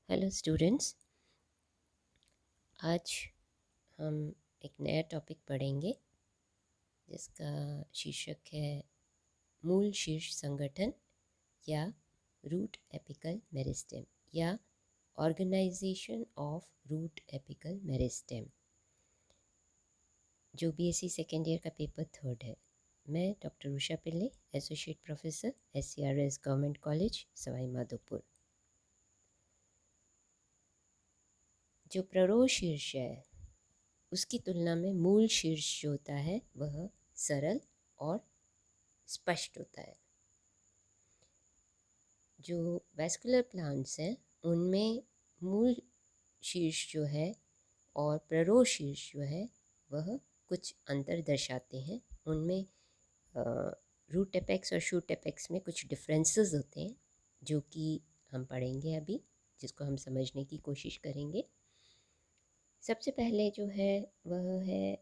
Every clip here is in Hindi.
हेलो स्टूडेंट्स, आज हम एक नया टॉपिक पढ़ेंगे जिसका शीर्षक है मूल शीर्ष संगठन या रूट एपिकल मेरिस्टेम या organization of root apical meristem, जो बीएससी सेकेंड ईयर का पेपर 3 है। मैं doctor Usha Pillay, associate professor SCRS government college Sawai Madhopur. जो प्ररोह शीर्ष है उसकी तुलना में मूल शीर्ष जो होता है वह सरल और स्पष्ट होता है। जो वैस्कुलर प्लांट्स हैं उनमें मूल शीर्ष जो है और प्ररोह शीर्ष जो है वह कुछ अंतर दर्शाते हैं। उनमें रूट एपेक्स और शूट एपेक्स में कुछ डिफरेंसेस होते हैं जो कि हम पढ़ेंगे अभी, जिसको हम समझने की कोशिश करेंगे। सबसे पहले जो है वह है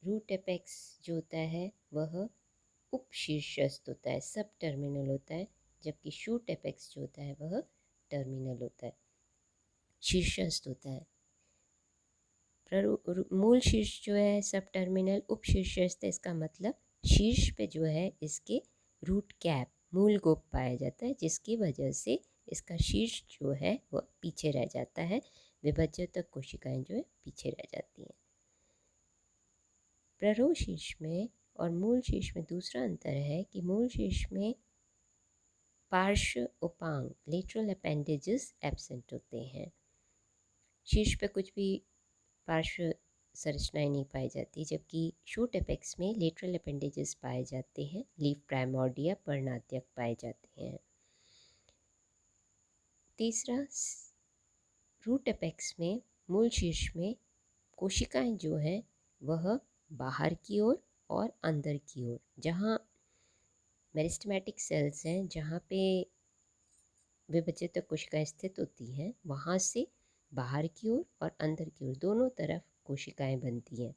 रूट एपेक्स जो होता है वह उपशीर्षस्थ होता है, सब टर्मिनल होता है, जबकि शूट एपेक्स जो होता है वह टर्मिनल होता है, शीर्षस्थ होता है। मूल शीर्ष जो है सब टर्मिनल, उपशीर्षस्थ, इसका मतलब शीर्ष पे जो है इसके रूट कैप मूल गोप पाया जाता है, जिसकी वजह से इसका शीर्ष जो है वह पीछे रह जाता है। विभज्यतक कोशिकाएं जो है पीछे रह जाती हैं। प्ररोह शीर्ष में और मूल शीर्ष में दूसरा अंतर है कि मूल शीर्ष में पार्श्व उपांग लेटरल अपेंडेजेस एब्सेंट होते हैं। शीर्ष पे कुछ भी पार्श्व संरचनाएं नहीं पाई जाती, जबकि शूट एपेक्स में लेटरल अपेंडेजेस पाए जाते हैं, लीफ प्राइमोर्डिया पर्णाद्यक पाए जाते हैं। तीसरा, रूट एपेक्स में मूल शीर्ष में कोशिकाएं जो हैं वह बाहर की ओर और अंदर की ओर, जहाँ मेरिस्टेमेटिक सेल्स हैं, जहाँ पे विभजित कोशिकाएं स्थित होती हैं, वहाँ से बाहर की ओर और अंदर की ओर दोनों तरफ कोशिकाएं बनती हैं।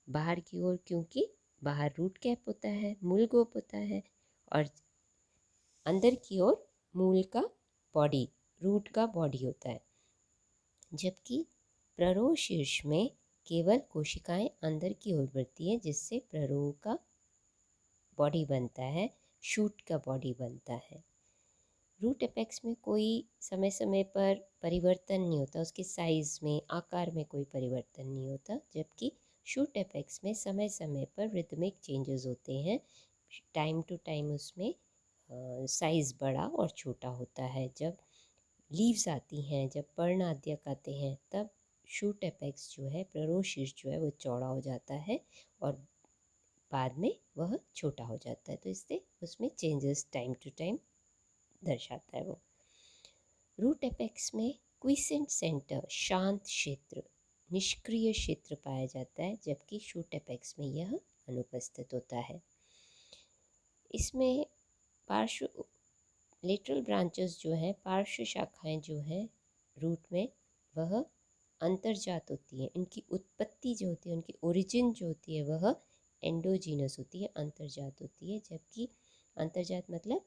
बाहर की ओर क्योंकि बाहर रूट कैप होता है, मूल गोप होता है, और अंदर की ओर मूल का बॉडी, रूट का बॉडी होता है। जबकि प्ररोह शीर्ष में केवल कोशिकाएं अंदर की ओर बढ़ती हैं, जिससे प्ररोह का बॉडी बनता है, शूट का बॉडी बनता है। रूट एपेक्स में कोई समय समय पर परिवर्तन नहीं होता, उसके साइज़ में, आकार में कोई परिवर्तन नहीं होता, जबकि शूट एपेक्स में समय समय पर रिदमिक चेंजेस होते हैं। टाइम टू टाइम उसमें साइज़ बड़ा और छोटा होता है। जब लीव्स आती हैं, जब पर्णाद्यक आते हैं, तब शूट एपेक्स जो है, प्ररोह शीर्ष जो है, वो चौड़ा हो जाता है और बाद में वह छोटा हो जाता है। तो इससे उसमें चेंजेस टाइम टू टाइम दर्शाता है वो। रूट एपेक्स में क्विसेंट सेंटर शांत क्षेत्र, निष्क्रिय क्षेत्र पाया जाता है, जबकि शूट एपेक्स में यह अनुपस्थित होता है। इसमें पार्श्व लेटरल ब्रांचेस जो हैं, पार्श्व शाखाएं जो हैं रूट में, वह अंतर्जात होती हैं। इनकी उत्पत्ति जो होती है, उनकी ओरिजिन जो होती है, वह एंडोजीनस होती है, अंतर्जात होती है। जबकि अंतर्जात मतलब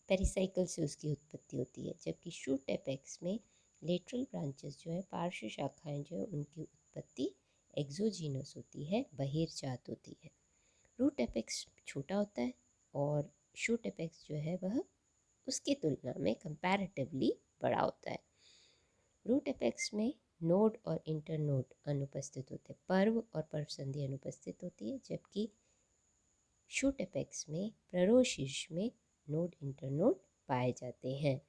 पेरिसाइकल से उसकी उत्पत्ति होती है, जबकि शूट एपेक्स में लेटरल ब्रांचेस जो है, पार्श्व शाखाएं जो है, उनकी उत्पत्ति एक्सोजीनस होती है, बहिर्जात होती है। रूट एपेक्स छोटा होता है और शूट एपेक्स जो है वह उसकी तुलना में कंपैरेटिवली बड़ा होता है। रूट एपेक्स में नोड और इंटरनोड अनुपस्थित होते हैं, पर्व और पर्व संधि अनुपस्थित होती है, जबकि शूट एपेक्स में प्ररोह शीर्ष में नोड इंटरनोड पाए जाते हैं।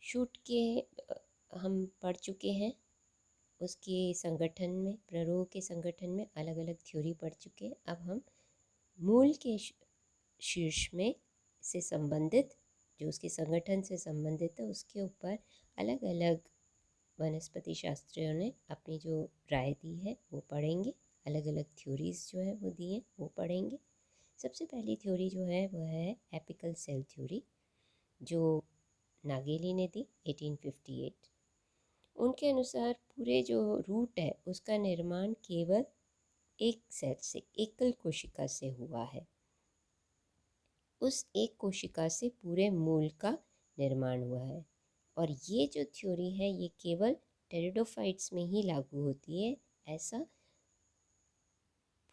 शूट के हम पढ़ चुके हैं, उसके संगठन में, प्ररोह के संगठन में अलग अलग थ्योरी पढ़ चुके हैं। अब हम मूल के शीर्ष में से संबंधित, जो उसके संगठन से संबंधित है, उसके ऊपर अलग अलग वनस्पति शास्त्रियों ने अपनी जो राय दी है वो पढ़ेंगे। अलग अलग थ्योरीज जो है वो दी हैं वो पढ़ेंगे। सबसे पहली थ्योरी जो है वह है एपिकल सेल थ्योरी, जो नागेली ने दी 1858। उनके अनुसार पूरे जो रूट है उसका निर्माण केवल एक सेल से, एकल कोशिका से हुआ है। उस एक कोशिका से पूरे मूल का निर्माण हुआ है। और ये जो थ्योरी है ये केवल टेरिडोफाइट्स में ही लागू होती है, ऐसा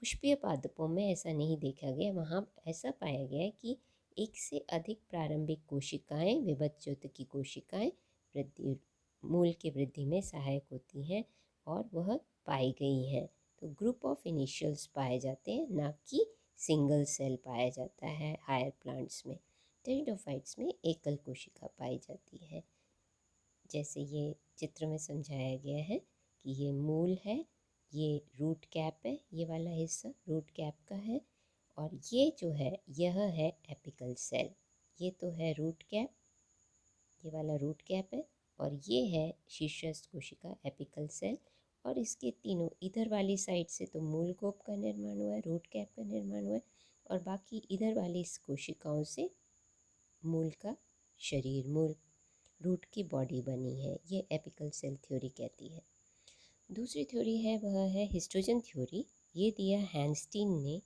पुष्पीय पादपों में ऐसा नहीं देखा गया। वहाँ ऐसा पाया गया है कि एक से अधिक प्रारंभिक कोशिकाएं, विभज्योत कोशिकाएं वृद्धि मूल की वृद्धि में सहायक होती हैं और वह पाई गई हैं। तो ग्रुप ऑफ इनिशियल्स पाए जाते हैं, ना कि सिंगल सेल पाया जाता है हायर प्लांट्स में। टेरिडोफाइट्स में एकल कोशिका पाई जाती है। जैसे ये चित्र में समझाया गया है कि ये मूल है, ये रूट कैप है, ये वाला हिस्सा रूट कैप का है, और ये जो है यह है एपिकल सेल। ये तो है रूट कैप, ये वाला रूट कैप है, और ये है शीर्षस्थ कोशिका एपिकल सेल। और इसके तीनों इधर वाली साइड से तो मूल गोप का निर्माण हुआ है, रूट कैप का निर्माण हुआ है, और बाकी इधर वाली कोशिकाओं से मूल का शरीर, मूल रूट की बॉडी बनी है। ये एपिकल सेल थ्योरी कहती है। दूसरी थ्योरी है वह है हिस्टोजन थ्योरी। ये दिया हैंस्टीन ने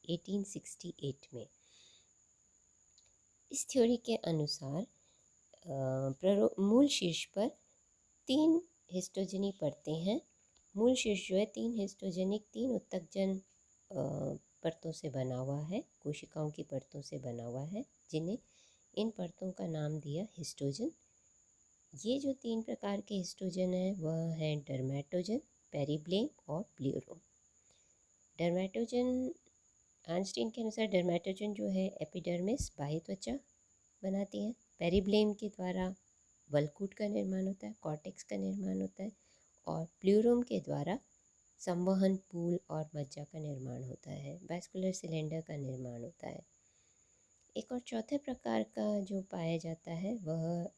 1868 में। इस थ्योरी के अनुसार मूल शीर्ष पर 3 हिस्टोजनी परतें हैं। मूल शीर्ष जो है 3 हिस्टोजेनिक, 3 उत्तकजन परतों से बना हुआ है, कोशिकाओं की परतों से बना हुआ है, जिन्हें इन परतों का नाम दिया हिस्टोजन। ये जो 3 प्रकार के हिस्टोजन हैं वह हैं डर्मेटोजन, पेरिब्लेम और प्लूरोम। डर्मेटोजन, आइंस्टीन के अनुसार डर्मेटोजन जो है एपिडर्मिस, बाह्य त्वचा बनाती है। पेरिब्लेम के द्वारा वल्कूट का निर्माण होता है, कॉर्टेक्स का निर्माण होता है, और प्लूरोम के द्वारा संवहन पूल और मज्जा का निर्माण होता है, वैस्कुलर सिलेंडर का निर्माण होता है। एक और चौथे प्रकार का जो पाया जाता है वह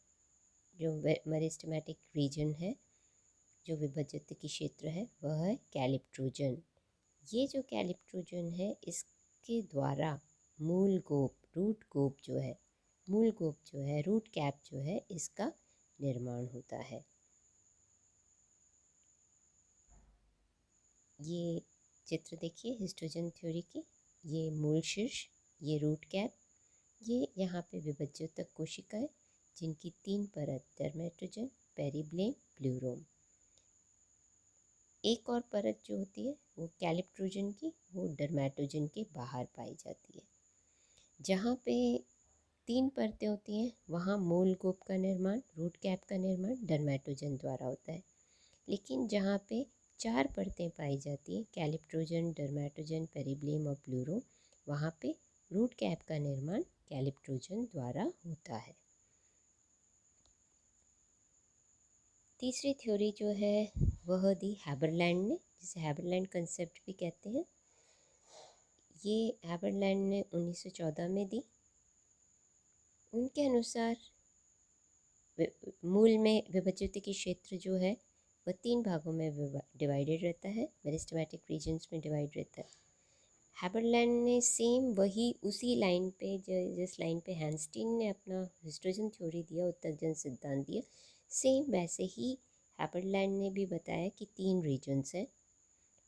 जो मेरिस्टेमेटिक रीजन है, जो विभज्यता की क्षेत्र है, वह है कैलिप्ट्रोजन। ये जो कैलिप्ट्रोजन है इसके द्वारा मूल गोप, रूट गोप जो है, मूल गोप जो है, रूट कैप जो है, इसका निर्माण होता है। ये चित्र देखिए हिस्टोजन थ्योरी की। ये मूल शीर्ष, ये रूट कैप, ये यहाँ पे विभज्योतक कोशिकाएं जिनकी 3 परत डर्मेटोजन, पेरिब्लेम, प्लूरोम। एक और परत जो होती है वो कैलिप्ट्रोजन की, वो डर्मेटोजन के बाहर पाई जाती है। जहाँ पे 3 परतें होती हैं वहाँ मूल गोप का निर्माण, रूट कैप का निर्माण डर्मेटोजन द्वारा होता है। लेकिन जहाँ पे 4 परतें पाई जाती हैं, कैलिप्ट्रोजन, डर्मेटोजन, पेरिब्लेम और प्लूरोम, वहाँ पे रूट कैप का निर्माण कैलिप्ट्रोजन द्वारा होता है। तीसरी थ्योरी जो है वह दी हैबरलैंड ने, जिसे हैबरलैंड कंसेप्ट भी कहते हैं। ये हैबरलैंड ने 1914 में दी। उनके अनुसार मूल में विभज्यता की क्षेत्र जो है वह 3 भागों में डिवाइडेड रहता है, मेरिस्टेमेटिक रीजन्स में डिवाइड रहता है। हैबरलैंड ने सेम वही उसी लाइन पे, जिस लाइन पे हैंस्टीन ने अपना हिस्टोजन थ्योरी दिया, उत्तकजन सिद्धांत दिया, सेम वैसे ही हैबरलैंड ने भी बताया कि 3 रीजन्स हैं,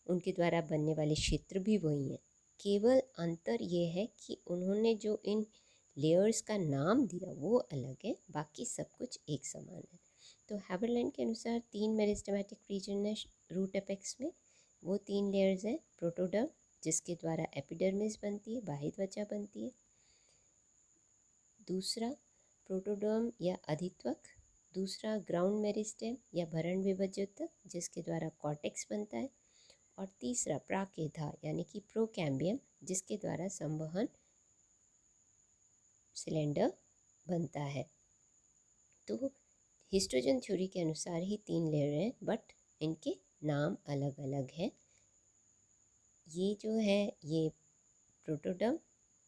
उनके द्वारा बनने वाले क्षेत्र भी वही हैं। केवल अंतर ये है कि उन्होंने जो इन लेयर्स का नाम दिया वो अलग है, बाकी सब कुछ एक समान है। तो हैबरलैंड के अनुसार 3 मेरिस्टेमेटिक रीजन है रूट एपेक्स में। वो 3 लेयर्स हैं, प्रोटोडर्म जिसके द्वारा एपिडर्मिस बनती है, बाह्य त्वचा बनती है। दूसरा प्रोटोडर्म या अधित्वक। दूसरा ग्राउंड मेरिस्टेम या भरण विभज्योतक जिसके द्वारा कॉर्टेक्स बनता है। और तीसरा प्राकेधा यानी कि प्रोकैम्बियम जिसके द्वारा संवहन सिलेंडर बनता है। तो हिस्टोजन थ्योरी के अनुसार ही 3 लेयर हैं, बट इनके नाम अलग अलग हैं। ये जो है ये प्रोटोडर्म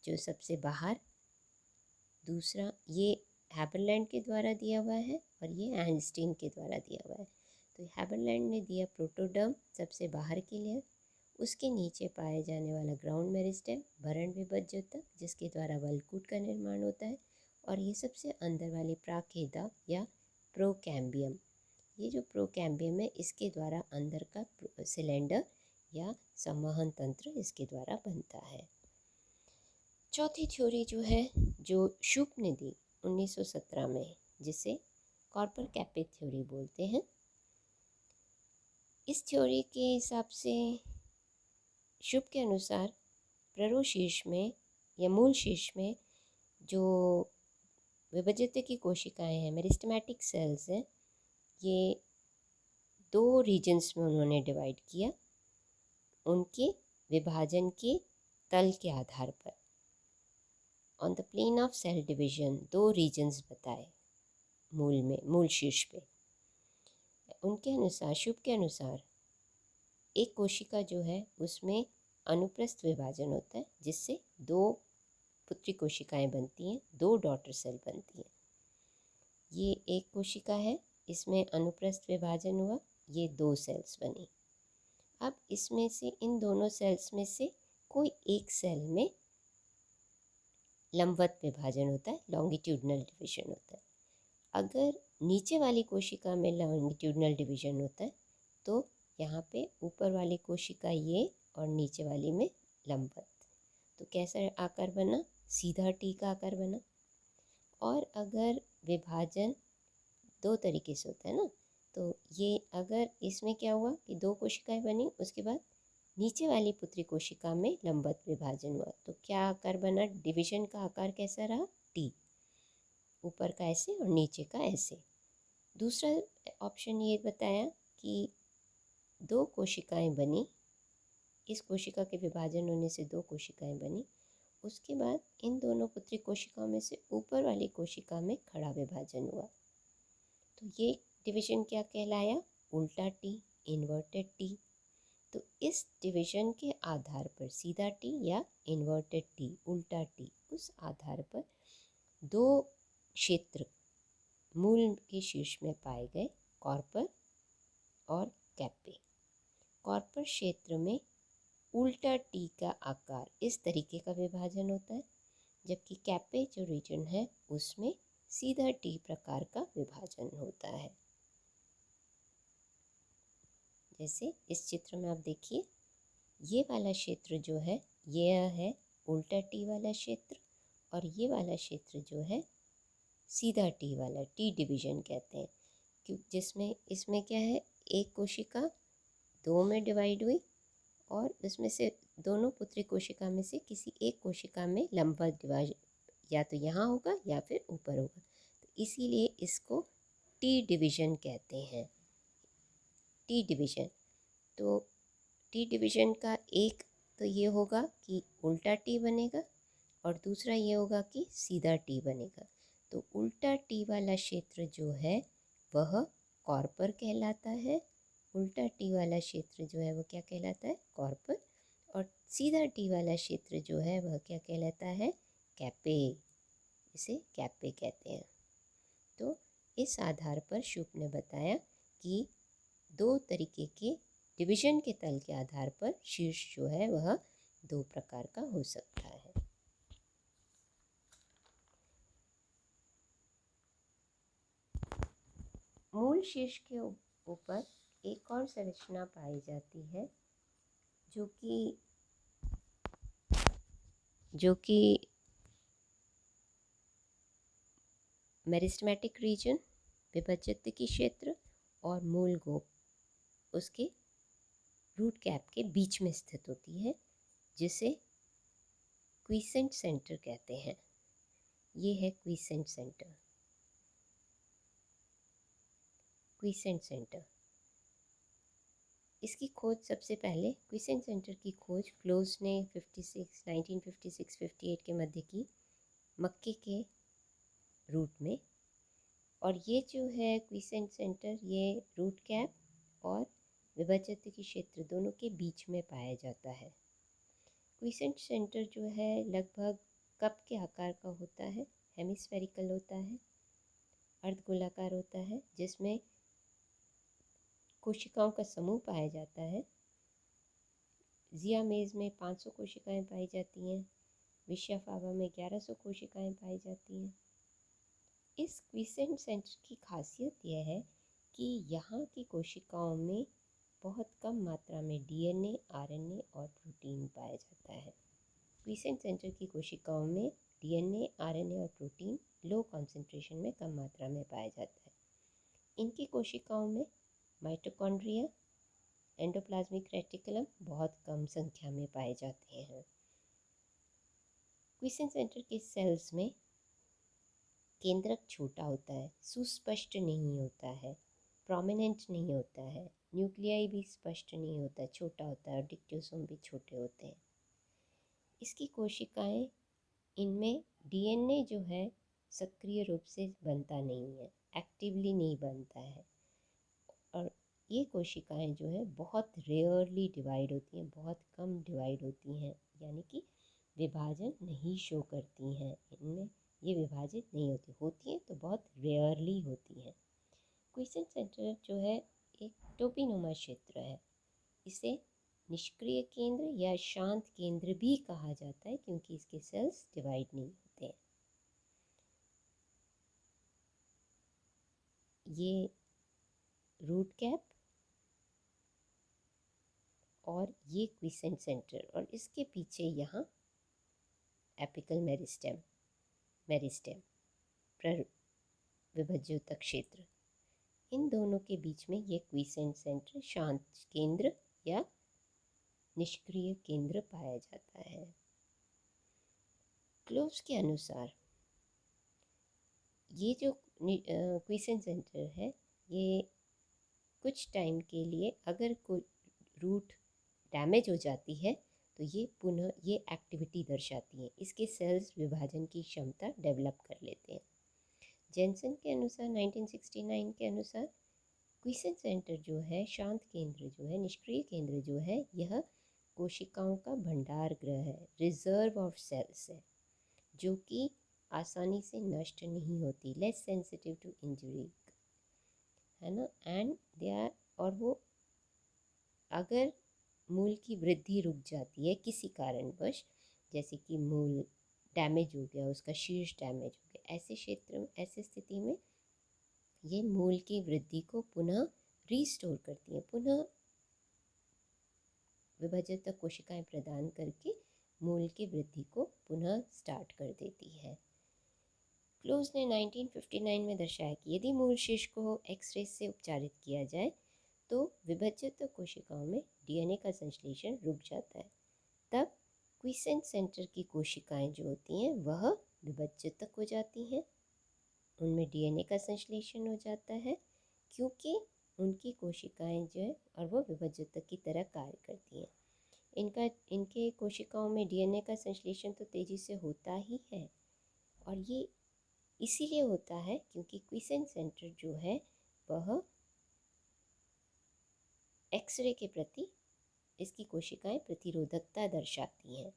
जो सबसे बाहर, दूसरा ये हैबरलैंड के द्वारा दिया हुआ है और ये आइंस्टीन के द्वारा दिया हुआ है। तो हैबरलैंड ने दिया प्रोटोडर्म सबसे बाहर के लिए, उसके नीचे पाए जाने वाला ग्राउंड मेरिस्टेम भरण विभज्योतक जिसके द्वारा वल्कूट का निर्माण होता है, और ये सबसे अंदर वाली प्राकेदा या प्रोकैम्बियम। ये जो प्रोकैम्बियम है इसके द्वारा अंदर का सिलेंडर या संवहन तंत्र इसके द्वारा बनता है। चौथी थ्योरी जो है, जो शुप ने दी 1917 में, जिसे कॉर्पर कैपे थ्योरी बोलते हैं। इस थ्योरी के हिसाब से शुप के अनुसार प्ररो शीर्ष में या मूल शीर्ष में जो विभजित की कोशिकाएं हैं, मेरिस्टेमेटिक सेल्स हैं, ये 2 रीजन्स में उन्होंने डिवाइड किया उनके विभाजन के तल के आधार पर। On the plane of cell division 2 reasons बताए मूल शीर्ष पे। उनके अनुसार, शुभ के अनुसार, एक कोशिका जो है उसमें अनुप्रस्थ विभाजन होता है, जिससे 2 पुत्री कोशिकाएं बनती हैं, 2 डॉटर सेल बनती हैं। ये एक कोशिका है, इसमें अनुप्रस्थ विभाजन हुआ, ये 2 सेल्स बनी। अब इसमें से, इन दोनों सेल्स में से कोई एक सेल में लंबवत विभाजन होता है, लॉन्गिट्यूडनल डिवीजन होता है। अगर नीचे वाली कोशिका में लॉन्गिट्यूडनल डिवीजन होता है तो यहाँ पे ऊपर वाली कोशिका ये और नीचे वाली में लंबवत। तो कैसा आकार बना? सीधा टी का आकार बना। और अगर विभाजन 2 तरीके से होता है ना, तो ये अगर इसमें क्या हुआ कि 2 कोशिकाएं बनी, उसके बाद नीचे वाली पुत्री कोशिका में लंबवत विभाजन हुआ, तो क्या आकार बना? डिवीजन का आकार कैसा रहा? टी। ऊपर का ऐसे और नीचे का ऐसे। दूसरा ऑप्शन ये बताया कि 2 कोशिकाएं बनी, इस कोशिका के विभाजन होने से 2 कोशिकाएं बनी, उसके बाद इन दोनों पुत्री कोशिकाओं में से ऊपर वाली कोशिका में खड़ा विभाजन हुआ। तो ये डिवीजन क्या कहलाया? उल्टा टी, इन्वर्टेड टी। तो इस डिवीजन के आधार पर, सीधा टी या इन्वर्टेड टी, उल्टा टी, उस आधार पर 2 क्षेत्र मूल के शीर्ष में पाए गए, कॉर्पर और कैपे। कॉर्पर क्षेत्र में उल्टा टी का आकार, इस तरीके का विभाजन होता है, जबकि कैपे जो रीजन है उसमें सीधा टी प्रकार का विभाजन होता है। जैसे इस चित्र में आप देखिए, ये वाला क्षेत्र जो है, ये है उल्टा टी वाला क्षेत्र, और ये वाला क्षेत्र जो है सीधा टी वाला, टी डिवीजन कहते हैं, जिसमें इसमें क्या है, एक कोशिका 2 में डिवाइड हुई और उसमें से दोनों पुत्री कोशिका में से किसी एक कोशिका में लंबवत डिवाइड, या तो यहाँ होगा या फिर ऊपर होगा, तो इसीलिए इसको टी डिवीजन कहते हैं। टी डिवीजन, तो टी डिवीजन का एक तो ये होगा कि उल्टा टी बनेगा, और दूसरा ये होगा कि सीधा टी बनेगा। तो उल्टा टी वाला क्षेत्र जो है वह कॉर्पर कहलाता है, उल्टा टी वाला क्षेत्र जो है वो क्या कहलाता है? कॉर्पर। और सीधा टी वाला क्षेत्र जो है वह क्या कहलाता है? कैपे। इसे कैपे कहते हैं। तो इस आधार पर शुप ने बताया कि 2 तरीके के डिवीजन के तल के आधार पर शीर्ष जो है वह 2 प्रकार का हो सकता है। मूल शीर्ष के ऊपर एक और संरचना पाई जाती है जो कि मेरिस्टेमेटिक रीजन, विभजित की क्षेत्र और मूल गोप, उसके रूट कैप के बीच में स्थित होती है, जिसे क्वीसेंट सेंटर कहते हैं। ये है क्वीसेंट सेंटर। क्वीसेंट सेंटर, इसकी खोज सबसे पहले, क्वीसेंट सेंटर की खोज क्लोज ने 1956-58 के मध्य की, मक्के के रूट में। और ये जो है क्वीसेंट सेंटर, ये रूट कैप और विभजित की क्षेत्र दोनों के बीच में पाया जाता है। क्वीसेंट सेंटर जो है लगभग कप के आकार का होता है, हेमिस्फेरिकल होता है, अर्धगोलाकार होता है, जिसमें कोशिकाओं का समूह पाया जाता है। जियामेज में 500 कोशिकाएं पाई जाती हैं, विशिया फावा में 1100 कोशिकाएं पाई जाती हैं। इस क्वीसेंट सेंटर की खासियत यह है कि यहाँ की कोशिकाओं में बहुत कम मात्रा में डीएनए, आरएनए और प्रोटीन पाया जाता है। क्विसेंट सेंटर की कोशिकाओं में डीएनए, आरएनए और प्रोटीन लो कॉन्सेंट्रेशन में कम मात्रा में पाया जाता है। इनकी कोशिकाओं में माइटोकॉन्ड्रिया, एंडोप्लाज्मिक रेटिकुलम बहुत कम संख्या में पाए जाते हैं। क्विसेंट सेंटर के सेल्स में केंद्रक छोटा होता है, सुस्पष्ट नहीं होता है, प्रोमिनेंट नहीं होता है, न्यूक्लियाई भी स्पष्ट नहीं होता, छोटा होता है और डिक्टोसोम भी छोटे होते हैं। इसकी कोशिकाएं, इनमें डीएनए जो है सक्रिय रूप से बनता नहीं है, एक्टिवली नहीं बनता है, और ये कोशिकाएं जो है बहुत रेयरली डिवाइड होती हैं, बहुत कम डिवाइड होती हैं, यानी कि विभाजन नहीं शो करती हैं। इनमें ये विभाजित नहीं होती हैं तो बहुत रेयरली होती हैं। क्विसेंट सेंटर जो है एक टोपीनुमा क्षेत्र है। इसे निष्क्रिय केंद्र या शांत केंद्र भी कहा जाता है क्योंकि इसके सेल्स डिवाइड नहीं होते हैं। ये रूट कैप और ये क्विसेंट सेंटर, और इसके पीछे यहाँ एपिकल मेरिस्टेम विभज्योतक क्षेत्र, इन दोनों के बीच में ये क्विसेंट सेंटर शांत केंद्र या निष्क्रिय केंद्र पाया जाता है। क्लोव्स के अनुसार ये जो क्विसेंट सेंटर है, ये कुछ टाइम के लिए अगर कोई रूट डैमेज हो जाती है तो ये पुनः ये एक्टिविटी दर्शाती है, इसके सेल्स विभाजन की क्षमता डेवलप कर लेते हैं। जेनसन के अनुसार 1969 के अनुसार क्विसेंट सेंटर जो है, शांत केंद्र जो है, निष्क्रिय केंद्र जो है, यह कोशिकाओं का भंडार गृह है, रिजर्व ऑफ सेल्स है, जो कि आसानी से नष्ट नहीं होती, लेस सेंसिटिव टू इंजरी, है ना। एंड दे आर, और वो अगर मूल की वृद्धि रुक जाती है किसी कारणवश, जैसे कि मूल डैमेज हो गया, उसका शीर्ष डैमेज हो गया, ऐसे क्षेत्र में, ऐसी स्थिति में ये मूल की वृद्धि को पुनः रीस्टोर करती हैं, पुनः विभाजित कोशिकाएं प्रदान करके मूल की वृद्धि को पुनः स्टार्ट कर देती है। क्लोज ने 1959 में दर्शाया कि यदि मूल शीर्ष को एक्सरे से उपचारित किया जाए तो विभाजित कोशिकाओं में डीएनए का संश्लेषण रुक जाता है। तब क्विसेंट सेंटर की कोशिकाएं जो होती हैं वह विभाजित हो जाती हैं, उनमें डीएनए का संश्लेषण हो जाता है, क्योंकि उनकी कोशिकाएं जो है और वो विभाजित की तरह कार्य करती हैं। इनके कोशिकाओं में डीएनए का संश्लेषण तो तेज़ी से होता ही है, और ये इसीलिए होता है क्योंकि क्विसेंट सेंटर जो है वह एक्सरे के प्रति, इसकी कोशिकाएं प्रतिरोधकता दर्शाती हैं,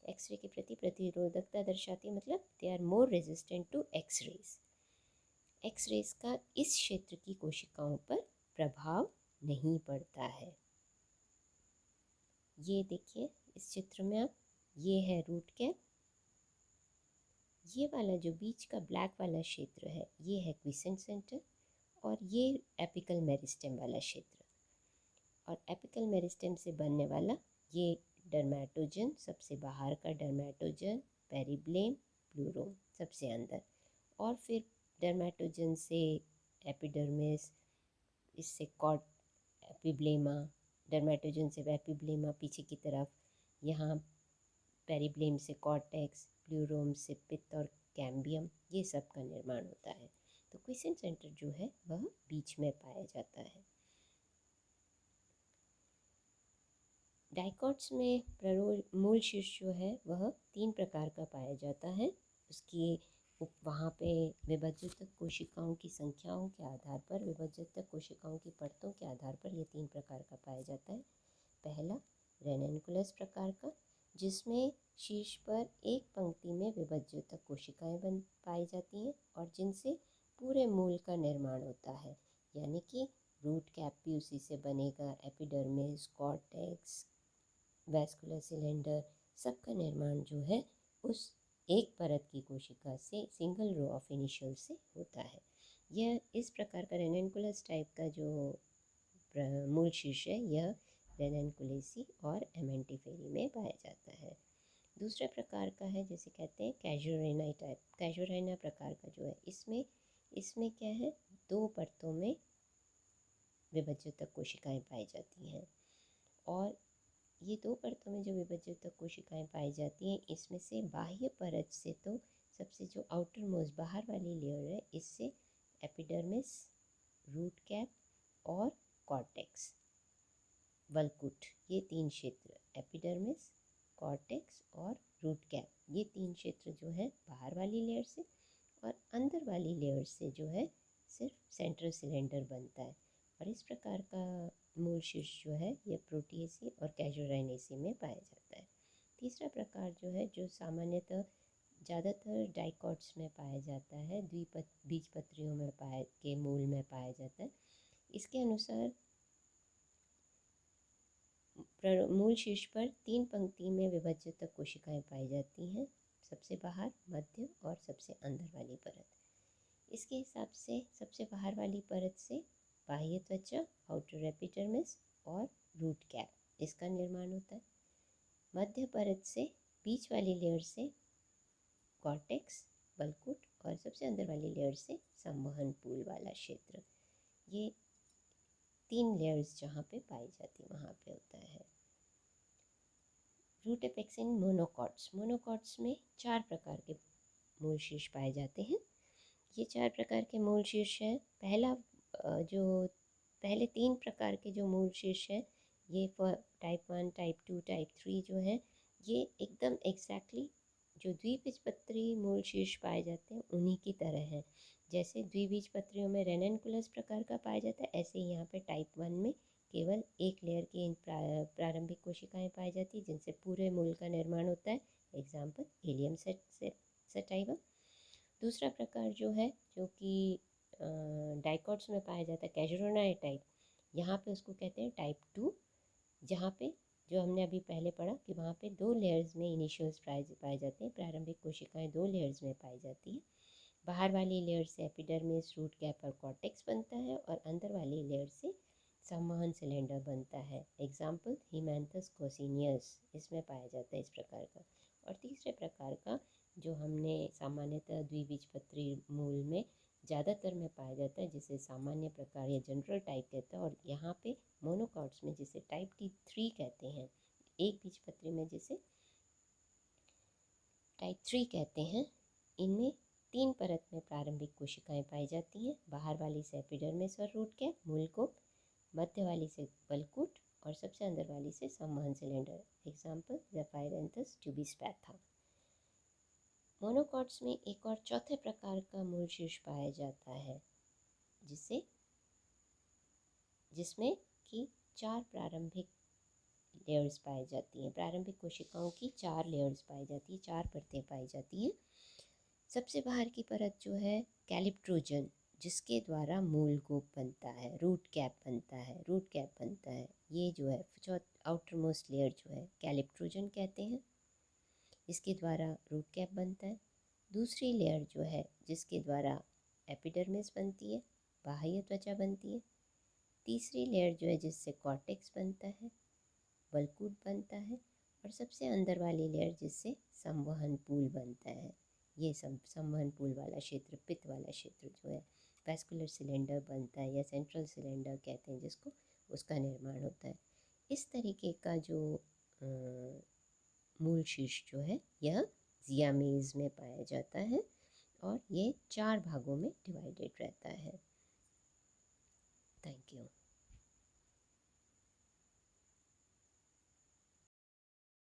एक्सरे के प्रति प्रतिरोधकता दर्शाती है, मतलब they are more resistant to X-rays. X-rays का इस क्षेत्र की कोशिकाओं पर प्रभाव नहीं पड़ता है। ये देखिए इस चित्र में आप, ये है रूट कैप, ये वाला जो बीच का ब्लैक वाला क्षेत्र है ये है क्विसेंट सेंटर, और ये एपिकल मेरिस्टेम वाला क्षेत्र, और एपिकल मेरिस्टेम से बनने वाला ये डर्मेटोजन, सबसे बाहर का डर्मेटोजन, पेरिब्लेम, प्लूरोम सबसे अंदर, और फिर डर्मेटोजन से एपिडर्मिस, इससे कॉट एपिब्लेमा, डर्मेटोजन से एपिब्लेमा पीछे की तरफ, यहाँ पेरिब्लेम से कॉर्टेक्स, प्लूरोम से पित्त और कैम्बियम, ये सब का निर्माण होता है। तो क्विसेंट सेंटर जो है वह बीच में पाया जाता है। डाइकॉट्स में मूल शीर्ष जो है वह 3 प्रकार का पाया जाता है। उसकी वहाँ पे विभाजित कोशिकाओं की संख्याओं के आधार पर, विभाजित कोशिकाओं की परतों के आधार पर ये 3 प्रकार का पाया जाता है। पहला रेननकुलस प्रकार का, जिसमें शीर्ष पर एक पंक्ति में विभाजित कोशिकाएं पाई जाती हैं और जिनसे पूरे मूल का निर्माण होता है, यानी कि रूट कैप भी उसी से बनेगा, एपिडर्मिस, कॉर्टेक्स, वैस्कुलर सिलेंडर, सबका निर्माण जो है उस एक परत की कोशिका से, सिंगल रो ऑफ इनिशियल से होता है। यह इस प्रकार का रेननकुलस टाइप का जो मूल शीर्ष है यह रेननकुलेसी और एमेंटिफेरी में पाया जाता है। दूसरे प्रकार का है जिसे कहते हैं कैजुरेना टाइप। कैजुरेना प्रकार का जो है, इसमें इसमें क्या है, दो परतों में विभज्यतक कोशिकाएं पाई जाती हैं। और ये दो परतों में जो विभज्यतक कोशिकाएं पाई जाती हैं, इसमें से बाह्य परत से तो सबसे जो आउटर मोस्ट बाहर वाली लेयर है, इससे एपिडर्मिस, रूट कैप और कॉर्टेक्स, वल्कुट, ये तीन क्षेत्र, एपिडर्मिस, कॉर्टेक्स और रूट कैप, ये तीन क्षेत्र जो है बाहर वाली लेयर से, और अंदर वाली लेयर से जो है सिर्फ सेंट्रल सिलेंडर बनता है। और इस प्रकार का मूल शीर्ष जो है ये प्रोटिएसी और कैजुराइनेसी में पाया जाता है। तीसरा प्रकार जो है, जो सामान्यतः ज़्यादातर डाइकॉट्स में पाया जाता है, बीजपत्रियों में के मूल में पाया जाता है। इसके अनुसार मूल शीर्ष पर तीन पंक्ति में विभज्यतक कोशिकाएं पाई जाती हैं, सबसे बाहर, मध्य और सबसे अंदर वाली परत। इसके हिसाब से सबसे बाहर वाली परत से बाह्य त्वचा, आउटर एपिडर्मिस और रूट कैप, इसका निर्माण होता है। मध्य परत से, बीच वाली लेयर से कॉर्टेक्स, वल्कुट, और सबसे अंदर वाली लेयर से संवहन पूल वाला क्षेत्र। ये तीन लेयर्स जहाँ पे पाई जाती है वहाँ पे होता है। Root apex in monocots. Monocots में चार प्रकार के मूल शीर्ष पाए जाते हैं। ये चार प्रकार के मूल शीर्ष हैं। जो पहले तीन प्रकार के जो मूल शीर्ष हैं, ये टाइप 1, टाइप 2, टाइप 3 जो है, ये एकदम एग्जैक्टली जो द्विबीजपत्री मूल शीर्ष पाए जाते हैं उन्हीं की तरह हैं। जैसे द्विबीजपत्रियों में रेननकुलस प्रकार का पाया जाता है, ऐसे ही यहाँ पे टाइप 1 में केवल एक लेयर की प्रारंभिक कोशिकाएं पाई जाती हैं जिनसे पूरे मूल का निर्माण होता है। Example helium sativa. दूसरा प्रकार जो है, जो कि डाइकॉट्स में पाया जाता है, कैजुरोना टाइप, यहाँ पे उसको कहते हैं टाइप 2, जहाँ पे जो हमने अभी पहले पढ़ा कि वहाँ पे दो लेयर्स में इनिशियल्स पाए जाते हैं, प्रारंभिक कोशिकाएं दो लेयर्स में पाई जाती हैं। बाहर वाली लेयर से एपिडर्मिस, रूट कैप और कॉर्टेक्स बनता है, और अंदर वाली लेयर से संवहन सिलेंडर बनता है। एग्जाम्पल हीमैंथस कोसिनियस, इसमें पाया जाता है इस प्रकार का। और तीसरे प्रकार का जो हमने सामान्यतः द्विबीजपत्री मूल में ज़्यादातर में पाया जाता है, जिसे सामान्य प्रकार या जनरल टाइप कहता है, और यहाँ पे मोनोकॉट्स में जिसे टाइप 3 कहते हैं, एक बीजपत्री में जिसे टाइप 3 कहते हैं, इनमें तीन परत में प्रारंभिक कोशिकाएं पाई जाती हैं। बाहर वाली से एपिडर्मिस और रूट कैप, मूल को, मध्य वाली से वल्कुट, और सबसे अंदर वाली से संवहन सिलेंडर। एग्जाम्पल ज़ेफाइरेंथस ट्यूबिस्पैथा। मोनोकॉट्स में एक और चौथे प्रकार का मूल शीर्ष पाया जाता है, जिसमें कि चार प्रारंभिक लेयर्स पाई जाती हैं। प्रारंभिक कोशिकाओं की चार लेयर्स पाई जाती हैं, चार परतें पाई जाती हैं। सबसे बाहर की परत जो है कैलिप्ट्रोजन, जिसके द्वारा मूल गोप बनता है, रूट कैप बनता है। ये जो है आउटर मोस्ट लेयर जो है कैलिप्ट्रोजन कहते हैं, इसके द्वारा रूट कैप बनता है। दूसरी लेयर जो है जिसके द्वारा एपिडर्मिस बनती है, बाह्य त्वचा बनती है। तीसरी लेयर जो है जिससे कॉर्टेक्स बनता है, वल्कुट बनता है, और सबसे अंदर वाली लेयर जिससे संवहन पूल बनता है। ये संवहन पूल वाला क्षेत्र, पित्त वाला क्षेत्र जो है, वैस्कुलर सिलेंडर बनता है या सेंट्रल सिलेंडर कहते हैं जिसको, उसका निर्माण होता है। इस तरीके का जो मूल शीर्ष जो है यह जियामीज में पाया जाता है, और ये चार भागों में डिवाइडेड रहता है। Thank you.